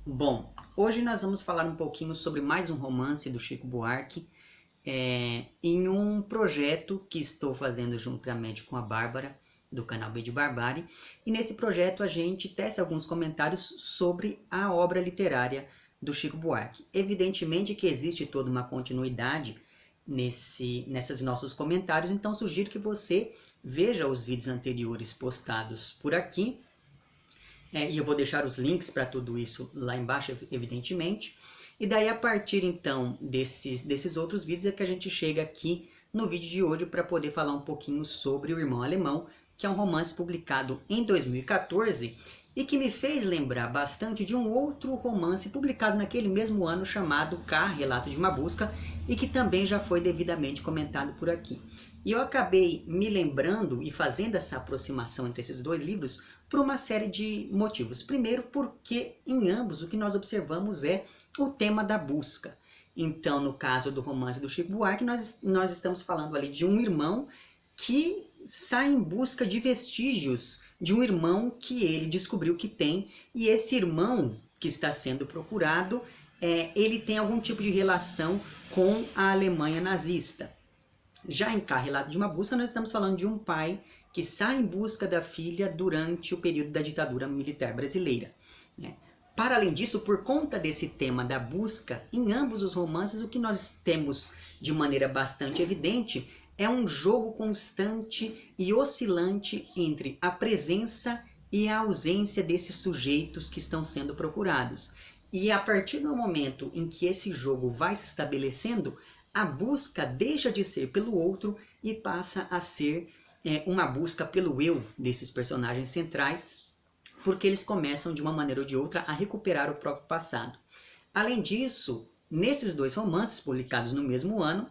Bom, hoje nós vamos falar um pouquinho sobre mais um romance do Chico Buarque, em um projeto que estou fazendo juntamente com a Bárbara, do canal B de Barbárie, e nesse projeto a gente tece alguns comentários sobre a obra literária do Chico Buarque. Evidentemente que existe toda uma continuidade nesses nossos comentários, então sugiro que você veja os vídeos anteriores postados por aqui, e eu vou deixar os links para tudo isso lá embaixo, evidentemente. E daí, a partir então desses outros vídeos, é que a gente chega aqui no vídeo de hoje para poder falar um pouquinho sobre O Irmão Alemão, que é um romance publicado em 2014 e que me fez lembrar bastante de um outro romance publicado naquele mesmo ano chamado K, Relato de uma Busca, e que também já foi devidamente comentado por aqui. E eu acabei me lembrando e fazendo essa aproximação entre esses dois livros por uma série de motivos. Primeiro, porque em ambos o que nós observamos é o tema da busca. Então, no caso do romance do Chico Buarque, nós estamos falando ali de um irmão que sai em busca de vestígios de um irmão que ele descobriu que tem, e esse irmão que está sendo procurado, ele tem algum tipo de relação com a Alemanha nazista. Já em K, Relato de uma Busca, nós estamos falando de um pai que sai em busca da filha durante o período da ditadura militar brasileira, né? Para além disso, por conta desse tema da busca, em ambos os romances o que nós temos de maneira bastante evidente é um jogo constante e oscilante entre a presença e a ausência desses sujeitos que estão sendo procurados. E a partir do momento em que esse jogo vai se estabelecendo, a busca deixa de ser pelo outro e passa a ser uma busca pelo eu desses personagens centrais, porque eles começam de uma maneira ou de outra a recuperar o próprio passado. Além disso, nesses dois romances publicados no mesmo ano,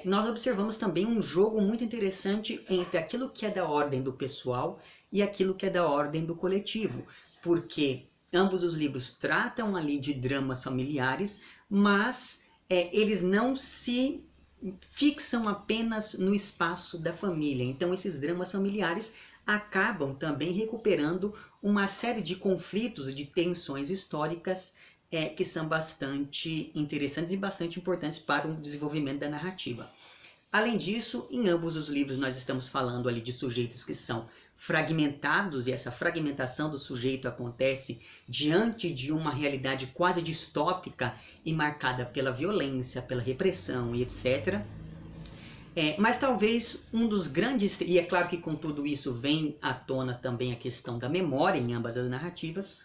nós observamos também um jogo muito interessante entre aquilo que é da ordem do pessoal e aquilo que é da ordem do coletivo, porque ambos os livros tratam ali de dramas familiares, mas eles não se fixam apenas no espaço da família. Então esses dramas familiares acabam também recuperando uma série de conflitos, de tensões históricas que são bastante interessantes e bastante importantes para o desenvolvimento da narrativa. Além disso, em ambos os livros nós estamos falando ali de sujeitos que são fragmentados, e essa fragmentação do sujeito acontece diante de uma realidade quase distópica e marcada pela violência, pela repressão e etc. Mas talvez um dos grandes, e é claro que com tudo isso vem à tona também a questão da memória em ambas as narrativas,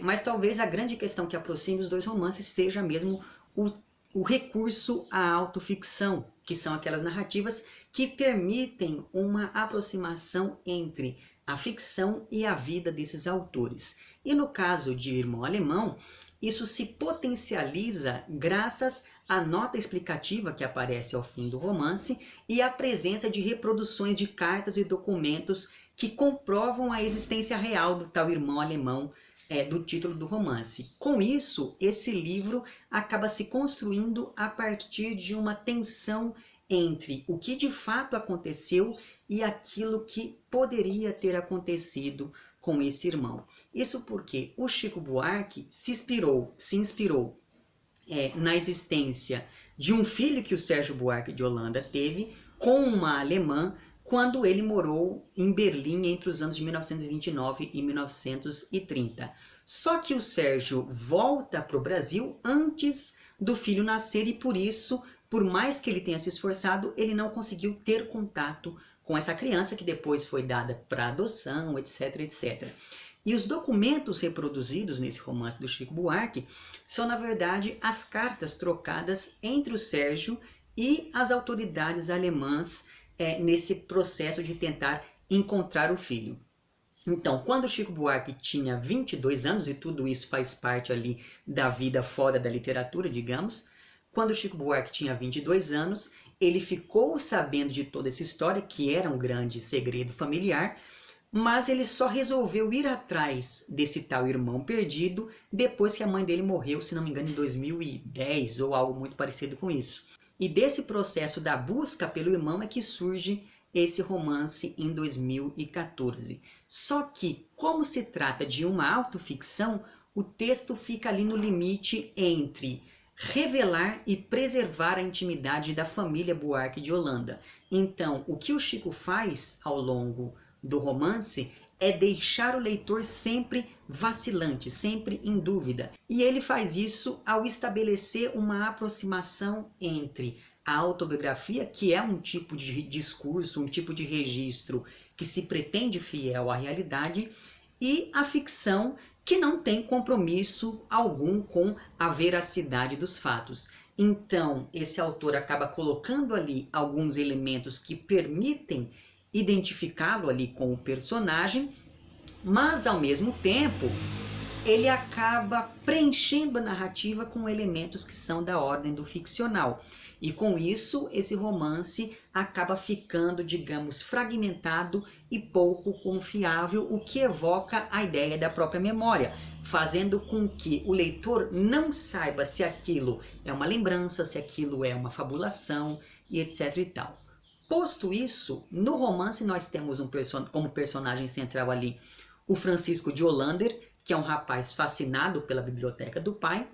mas talvez a grande questão que aproxime os dois romances seja mesmo o recurso à autoficção, que são aquelas narrativas que permitem uma aproximação entre a ficção e a vida desses autores. E no caso de Irmão Alemão, isso se potencializa graças à nota explicativa que aparece ao fim do romance e à presença de reproduções de cartas e documentos que comprovam a existência real do tal irmão alemão do título do romance. Com isso, esse livro acaba se construindo a partir de uma tensão entre o que de fato aconteceu e aquilo que poderia ter acontecido com esse irmão. Isso porque o Chico Buarque se inspirou na existência de um filho que o Sérgio Buarque de Holanda teve com uma alemã quando ele morou em Berlim entre os anos de 1929 e 1930. Só que o Sérgio volta para o Brasil antes do filho nascer e por isso, por mais que ele tenha se esforçado, ele não conseguiu ter contato com essa criança que depois foi dada para adoção, etc, etc. E os documentos reproduzidos nesse romance do Chico Buarque são, na verdade, as cartas trocadas entre o Sérgio e as autoridades alemãs nesse processo de tentar encontrar o filho. Então, quando o Chico Buarque tinha 22 anos, e tudo isso faz parte ali da vida fora da literatura, digamos, quando o Chico Buarque tinha 22 anos, ele ficou sabendo de toda essa história, que era um grande segredo familiar, mas ele só resolveu ir atrás desse tal irmão perdido depois que a mãe dele morreu, se não me engano, em 2010 ou algo muito parecido com isso. E desse processo da busca pelo irmão é que surge esse romance em 2014. Só que, como se trata de uma autoficção, o texto fica ali no limite entre revelar e preservar a intimidade da família Buarque de Holanda. Então, o que o Chico faz ao longo do romance é deixar o leitor sempre vacilante, sempre em dúvida. E ele faz isso ao estabelecer uma aproximação entre a autobiografia, que é um tipo de discurso, um tipo de registro que se pretende fiel à realidade, e a ficção, que não tem compromisso algum com a veracidade dos fatos. Então, esse autor acaba colocando ali alguns elementos que permitem identificá-lo ali com o personagem, mas ao mesmo tempo ele acaba preenchendo a narrativa com elementos que são da ordem do ficcional. E com isso, esse romance acaba ficando, digamos, fragmentado e pouco confiável, o que evoca a ideia da própria memória, fazendo com que o leitor não saiba se aquilo é uma lembrança, se aquilo é uma fabulação e etc e tal. Posto isso, no romance nós temos como personagem central ali o Francisco de Hollander, que é um rapaz fascinado pela biblioteca do pai,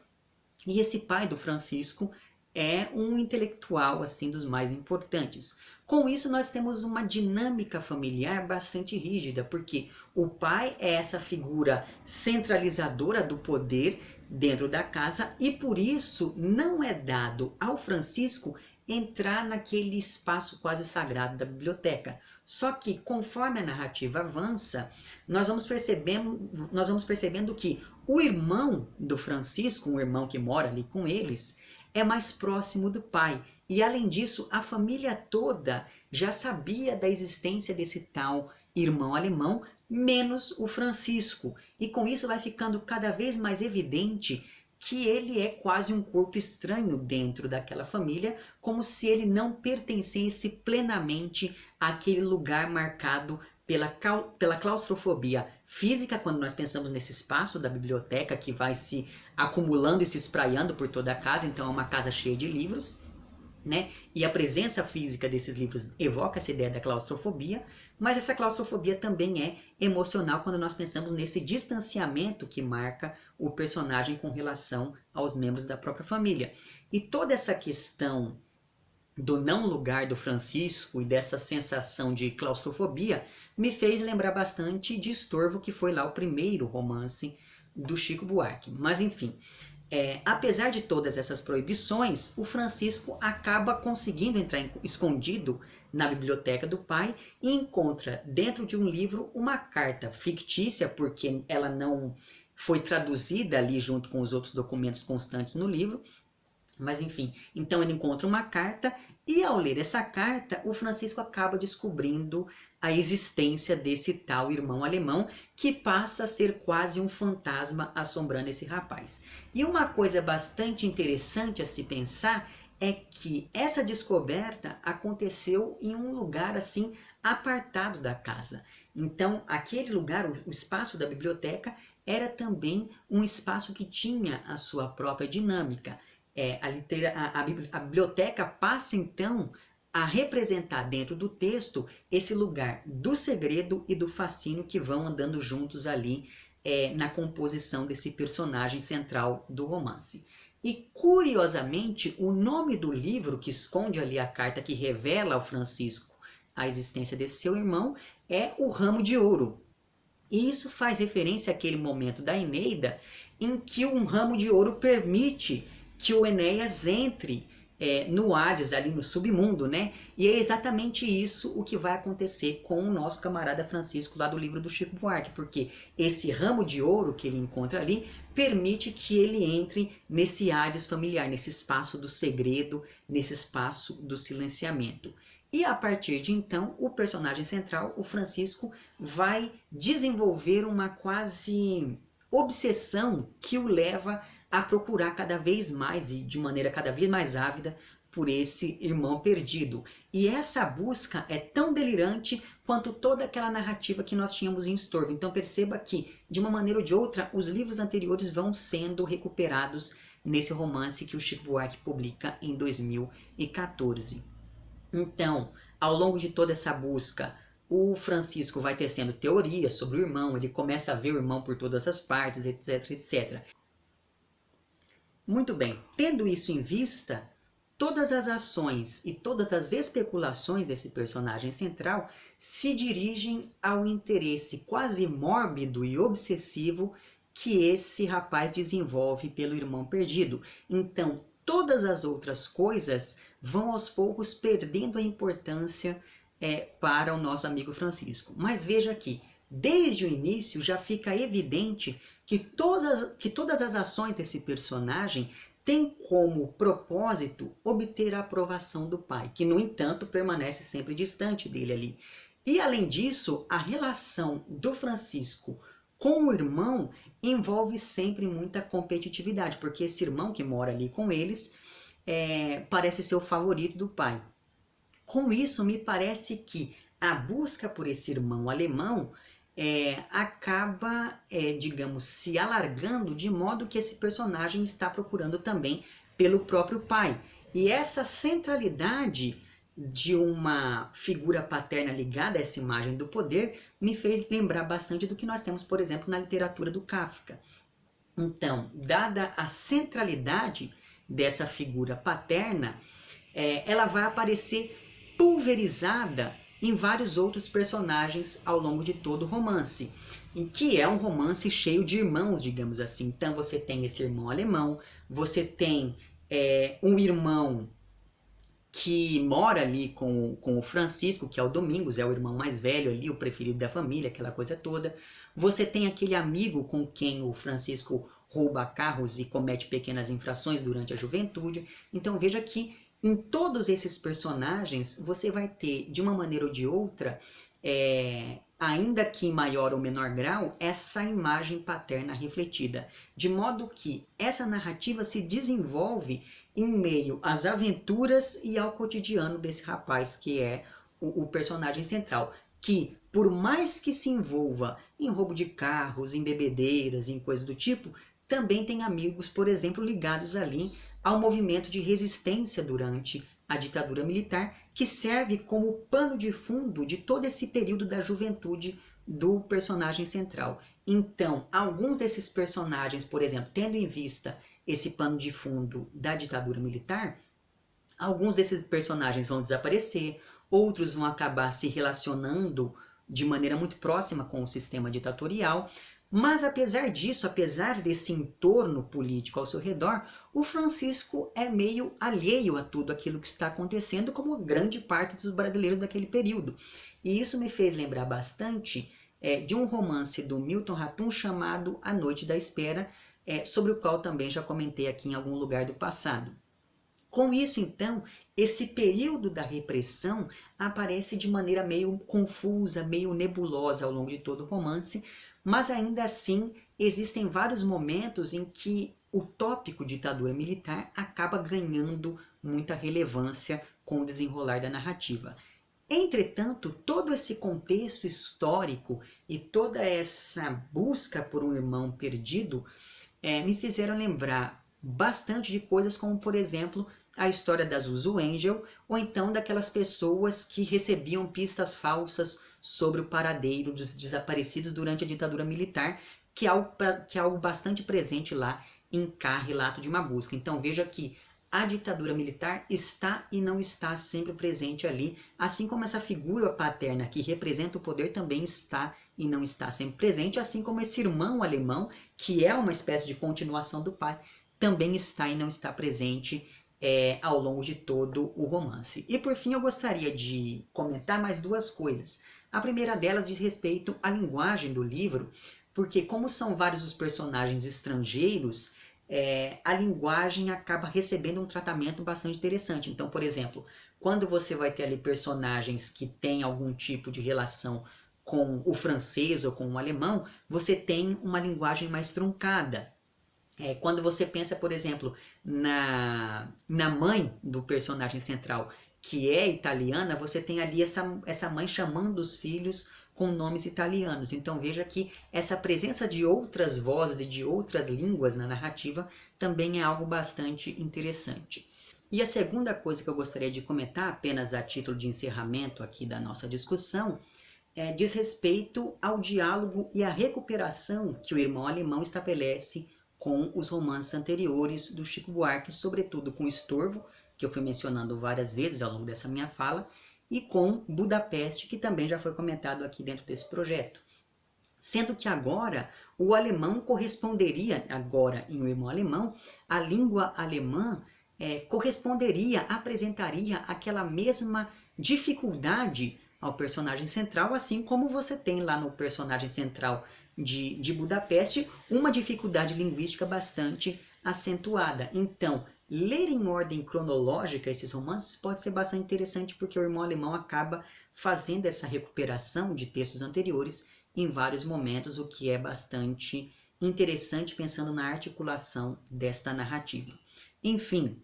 e esse pai do Francisco é um intelectual assim dos mais importantes. Com isso nós temos uma dinâmica familiar bastante rígida, porque o pai é essa figura centralizadora do poder dentro da casa e por isso não é dado ao Francisco entrar naquele espaço quase sagrado da biblioteca. Só que conforme a narrativa avança, nós vamos percebendo que o irmão do Francisco, um irmão que mora ali com eles, é mais próximo do pai. E além disso, a família toda já sabia da existência desse tal irmão alemão, menos o Francisco. E com isso vai ficando cada vez mais evidente que ele é quase um corpo estranho dentro daquela família, como se ele não pertencesse plenamente àquele lugar marcado pela claustrofobia física, quando nós pensamos nesse espaço da biblioteca que vai se acumulando e se espraiando por toda a casa, então é uma casa cheia de livros, né? E a presença física desses livros evoca essa ideia da claustrofobia, mas essa claustrofobia também é emocional quando nós pensamos nesse distanciamento que marca o personagem com relação aos membros da própria família. E toda essa questão do não lugar do Francisco e dessa sensação de claustrofobia me fez lembrar bastante de Estorvo, que foi lá o primeiro romance do Chico Buarque. Mas enfim, apesar de todas essas proibições, o Francisco acaba conseguindo entrar escondido na biblioteca do pai e encontra dentro de um livro uma carta fictícia, porque ela não foi traduzida ali junto com os outros documentos constantes no livro. Mas enfim, então ele encontra uma carta e ao ler essa carta, o Francisco acaba descobrindo a existência desse tal irmão alemão que passa a ser quase um fantasma assombrando esse rapaz. E uma coisa bastante interessante a se pensar é que essa descoberta aconteceu em um lugar assim apartado da casa. Então, aquele lugar, o espaço da biblioteca, era também um espaço que tinha a sua própria dinâmica. A biblioteca passa então a representar dentro do texto esse lugar do segredo e do fascínio que vão andando juntos ali na composição desse personagem central do romance. E curiosamente, o nome do livro que esconde ali a carta que revela ao Francisco a existência desse seu irmão é O Ramo de Ouro. E isso faz referência àquele momento da Eneida em que um ramo de ouro permite que o Enéas entre no Hades, ali no submundo, né? E é exatamente isso o que vai acontecer com o nosso camarada Francisco lá do livro do Chico Buarque, porque esse ramo de ouro que ele encontra ali permite que ele entre nesse Hades familiar, nesse espaço do segredo, nesse espaço do silenciamento. E a partir de então, o personagem central, o Francisco, vai desenvolver uma quase obsessão que o leva a procurar cada vez mais e de maneira cada vez mais ávida por esse irmão perdido. E essa busca é tão delirante quanto toda aquela narrativa que nós tínhamos em Estorvo. Então perceba que, de uma maneira ou de outra, os livros anteriores vão sendo recuperados nesse romance que o Chico Buarque publica em 2014. Então, ao longo de toda essa busca, o Francisco vai tecendo teorias sobre o irmão, ele começa a ver o irmão por todas as partes, etc, etc. Muito bem, tendo isso em vista, todas as ações e todas as especulações desse personagem central se dirigem ao interesse quase mórbido e obsessivo que esse rapaz desenvolve pelo irmão perdido. Então, todas as outras coisas vão aos poucos perdendo a importância para o nosso amigo Francisco. Mas veja aqui, desde o início já fica evidente que todas as ações desse personagem têm como propósito obter a aprovação do pai, que no entanto permanece sempre distante dele ali. E além disso, a relação do Francisco com o irmão envolve sempre muita competitividade, porque esse irmão que mora ali com eles parece ser o favorito do pai. Com isso, me parece que a busca por esse irmão alemão acaba, digamos, se alargando de modo que esse personagem está procurando também pelo próprio pai. E essa centralidade de uma figura paterna ligada a essa imagem do poder me fez lembrar bastante do que nós temos, por exemplo, na literatura do Kafka. Então, dada a centralidade dessa figura paterna, ela vai aparecer pulverizada em vários outros personagens ao longo de todo o romance, em que é um romance cheio de irmãos, digamos assim. Então você tem esse irmão alemão, você tem um irmão que mora ali com o Francisco, que é o Domingos, é o irmão mais velho ali, o preferido da família, aquela coisa toda. Você tem aquele amigo com quem o Francisco rouba carros e comete pequenas infrações durante a juventude. Então veja que em todos esses personagens você vai ter, de uma maneira ou de outra, ainda que em maior ou menor grau, essa imagem paterna refletida. De modo que essa narrativa se desenvolve em meio às aventuras e ao cotidiano desse rapaz, que é o personagem central. Que, por mais que se envolva em roubo de carros, em bebedeiras, em coisas do tipo, também tem amigos, por exemplo, ligados ali ao movimento de resistência durante a ditadura militar, que serve como pano de fundo de todo esse período da juventude do personagem central. Então, alguns desses personagens, por exemplo, tendo em vista esse pano de fundo da ditadura militar, alguns desses personagens vão desaparecer, outros vão acabar se relacionando de maneira muito próxima com o sistema ditatorial. Mas apesar disso, apesar desse entorno político ao seu redor, o Francisco é meio alheio a tudo aquilo que está acontecendo, como grande parte dos brasileiros daquele período. E isso me fez lembrar bastante de um romance do Milton Ratum chamado A Noite da Espera, sobre o qual também já comentei aqui em algum lugar do passado. Com isso, então, esse período da repressão aparece de maneira meio confusa, meio nebulosa ao longo de todo o romance, mas ainda assim existem vários momentos em que o tópico ditadura militar acaba ganhando muita relevância com o desenrolar da narrativa. Entretanto, todo esse contexto histórico e toda essa busca por um irmão perdido me fizeram lembrar bastante de coisas como, por exemplo, a história da Zuzu Angel, ou então daquelas pessoas que recebiam pistas falsas sobre o paradeiro dos desaparecidos durante a ditadura militar, que é algo bastante presente lá em K, Relato de uma Busca. Então veja que a ditadura militar está e não está sempre presente ali, assim como essa figura paterna que representa o poder também está e não está sempre presente, assim como esse irmão alemão, que é uma espécie de continuação do pai, também está e não está presente ao longo de todo o romance. E por fim eu gostaria de comentar mais duas coisas. A primeira delas diz respeito à linguagem do livro, porque como são vários os personagens estrangeiros, a linguagem acaba recebendo um tratamento bastante interessante. Então, por exemplo, quando você vai ter ali personagens que têm algum tipo de relação com o francês ou com o alemão, você tem uma linguagem mais truncada. Quando você pensa, por exemplo, na mãe do personagem central, que é italiana, você tem ali essa mãe chamando os filhos com nomes italianos. Então veja que essa presença de outras vozes e de outras línguas na narrativa também é algo bastante interessante. E a segunda coisa que eu gostaria de comentar, apenas a título de encerramento aqui da nossa discussão, diz respeito ao diálogo e à recuperação que o Irmão Alemão estabelece com os romances anteriores do Chico Buarque, sobretudo com Estorvo, que eu fui mencionando várias vezes ao longo dessa minha fala, e com Budapeste, que também já foi comentado aqui dentro desse projeto. Sendo que agora o alemão corresponderia, agora em O Irmão Alemão, a língua alemã corresponderia, apresentaria aquela mesma dificuldade ao personagem central, assim como você tem lá no personagem central de Budapeste, uma dificuldade linguística bastante acentuada. Então, ler em ordem cronológica esses romances pode ser bastante interessante, porque o Irmão Alemão acaba fazendo essa recuperação de textos anteriores em vários momentos, o que é bastante interessante pensando na articulação desta narrativa. Enfim,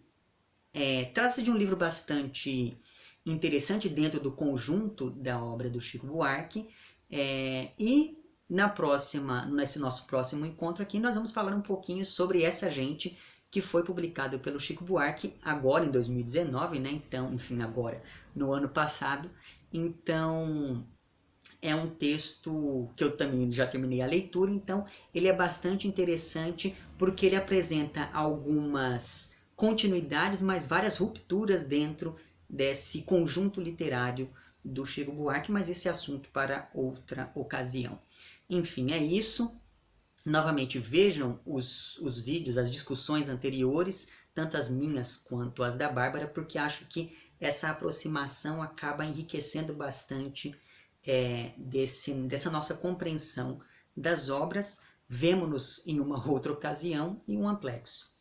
trata-se de um livro bastante interessante dentro do conjunto da obra do Chico Buarque, e nesse nosso próximo encontro aqui nós vamos falar um pouquinho sobre Essa Gente, que foi publicado pelo Chico Buarque agora em 2019, né? Então, enfim, agora no ano passado. Então, é um texto que eu também já terminei a leitura, então ele é bastante interessante porque ele apresenta algumas continuidades, mas várias rupturas dentro desse conjunto literário do Chico Buarque, mas esse é assunto para outra ocasião. Enfim, é isso. Novamente, vejam os vídeos, as discussões anteriores, tanto as minhas quanto as da Bárbara, porque acho que essa aproximação acaba enriquecendo bastante dessa nossa compreensão das obras. Vemo-nos em uma outra ocasião e um amplexo.